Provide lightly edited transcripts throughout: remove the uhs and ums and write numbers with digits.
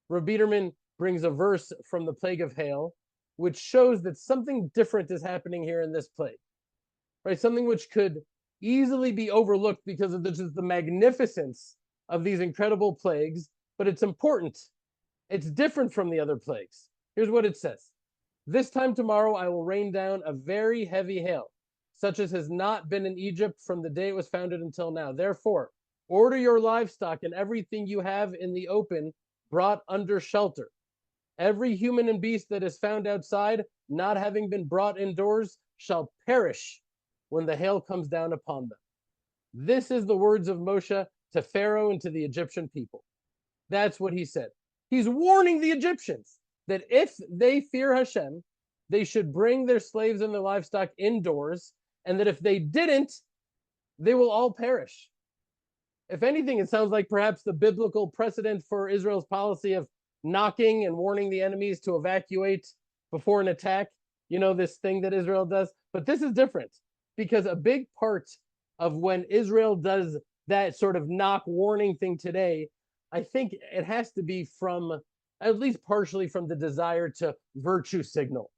Rav Biederman brings a verse from the plague of hail, which shows that something different is happening here in this plague, right? Something which could easily be overlooked because of just the magnificence of these incredible plagues, but it's important. It's different from the other plagues. Here's what it says. This time tomorrow I will rain down a very heavy hail, such as has not been in Egypt from the day it was founded until now. Therefore, order your livestock and everything you have in the open brought under shelter. Every human and beast that is found outside, not having been brought indoors, shall perish when the hail comes down upon them. This is the words of Moshe to Pharaoh and to the Egyptian people. That's what he said. He's warning the Egyptians that if they fear Hashem, they should bring their slaves and their livestock indoors, and that if they didn't, they will all perish. If anything, it sounds like perhaps the biblical precedent for Israel's policy of knocking and warning the enemies to evacuate before an attack, this thing that Israel does. But this is different because a big part of when Israel does that sort of knock warning thing today, I think it has to be from, at least partially from the desire to virtue signal,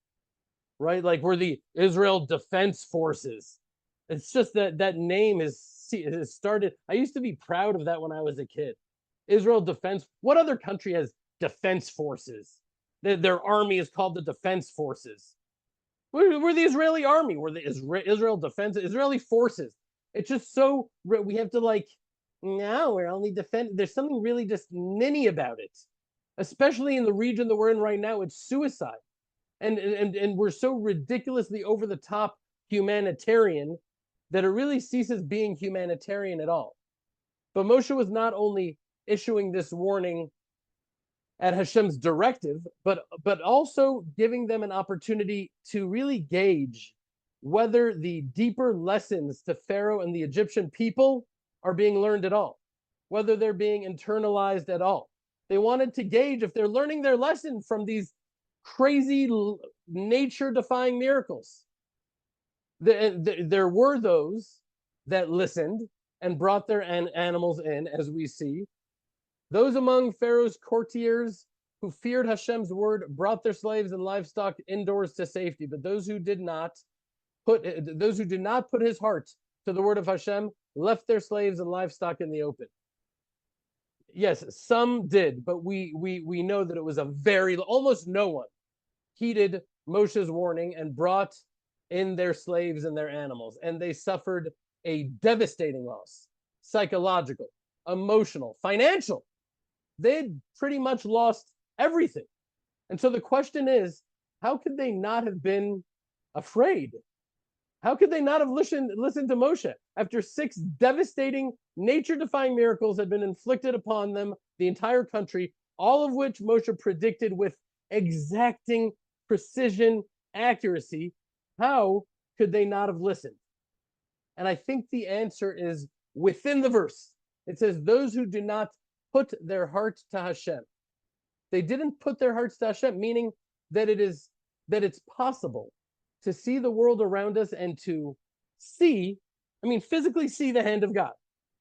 right? Like we're the Israel Defense Forces. It's just that name has started. I used to be proud of that when I was a kid. Israel Defense. What other country has defense forces? Their army is called the Defense Forces. We're the Israeli army. We're the Israel Defense, Israeli forces. It's just so, we have to no, we're only defend. There's something really just ninny about it, especially in the region that we're in right now. It's suicide. And we're so ridiculously over the top humanitarian that it really ceases being humanitarian at all. But Moshe was not only issuing this warning at Hashem's directive, but also giving them an opportunity to really gauge whether the deeper lessons to Pharaoh and the Egyptian people are being learned at all, whether they're being internalized at all. They wanted to gauge if they're learning their lesson from these crazy nature-defying miracles. There were those that listened and brought their animals in, as we see. Those among Pharaoh's courtiers who feared Hashem's word brought their slaves and livestock indoors to safety. But those who did not put his heart to the word of Hashem left their slaves and livestock in the open. Yes, some did, but we know that it was almost no one heeded Moshe's warning and brought in their slaves and their animals, and they suffered a devastating loss, psychological, emotional, financial. They'd pretty much lost everything. And so the question is, how could they not have been afraid? How could they not have listened to Moshe after 6 devastating, nature-defying miracles had been inflicted upon them, the entire country, all of which Moshe predicted with exacting precision, accuracy? How could they not have listened? And I think the answer is within the verse. It says, those who do not put their hearts to Hashem. They didn't put their hearts to Hashem, meaning that it's possible to see the world around us and to physically see the hand of God.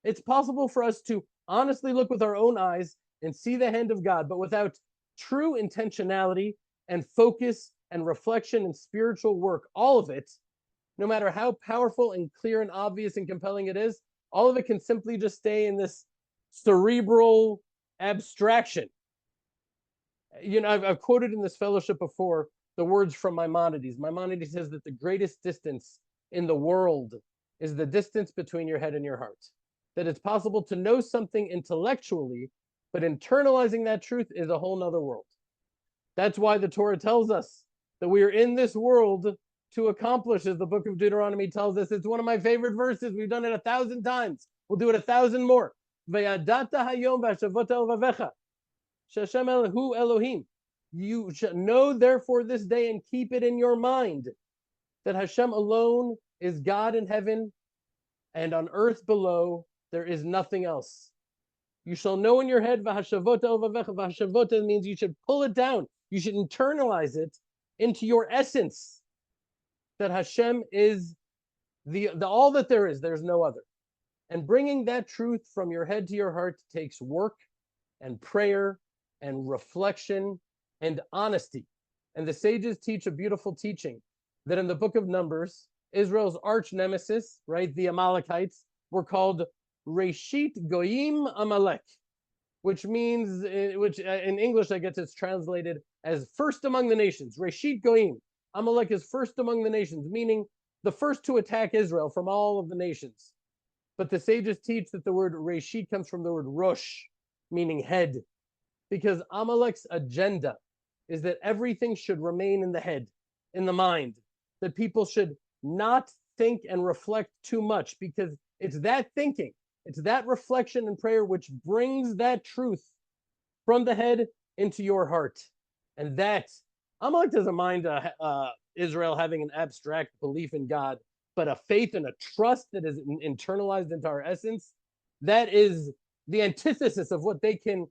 It's possible for us to honestly look with our own eyes and see the hand of God, but without true intentionality and focus and reflection and spiritual work, all of it, no matter how powerful and clear and obvious and compelling it is, all of it can simply just stay in this cerebral abstraction. I've quoted in this fellowship before the words from Maimonides. Maimonides says that the greatest distance in the world is the distance between your head and your heart. That it's possible to know something intellectually, but internalizing that truth is a whole nother world. That's why the Torah tells us that we are in this world to accomplish, as the book of Deuteronomy tells us. It's one of my favorite verses. We've done it 1,000 times. We'll do it 1,000 more. V'yadata hayom v'ashavot elvavecha, she'Hashem hu Elohim. You shall know, therefore, this day and keep it in your mind that Hashem alone is God in heaven, and on earth below there is nothing else. You shall know in your head, v'hashavot elvavecha. V'hashavot means you should pull it down. You should internalize it into your essence, that Hashem is the all that there is. There's no other. And bringing that truth from your head to your heart takes work and prayer and reflection and honesty. And the sages teach a beautiful teaching that in the book of Numbers, Israel's arch nemesis, right, the Amalekites, were called Reshit Goyim Amalek, which means, which in English, I guess it's translated as first among the nations. Reshit Goyim. Amalek is first among the nations, meaning the first to attack Israel from all of the nations. But the sages teach that the word Reshit comes from the word Rosh, meaning head, because Amalek's agenda is that everything should remain in the head, in the mind, that people should not think and reflect too much, because it's that thinking, it's that reflection and prayer which brings that truth from the head into your heart. And that, Amalek doesn't mind Israel having an abstract belief in God, but a faith and a trust that is internalized into our essence, that is the antithesis of what they can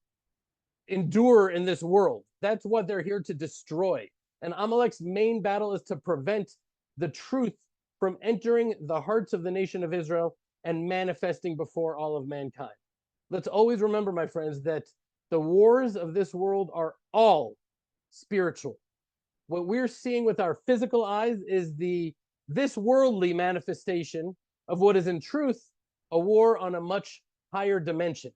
endure in this world. That's what they're here to destroy. And Amalek's main battle is to prevent the truth from entering the hearts of the nation of Israel and manifesting before all of mankind. Let's always remember, my friends, that the wars of this world are all spiritual. What we're seeing with our physical eyes is this worldly manifestation of what is in truth a war on a much higher dimension.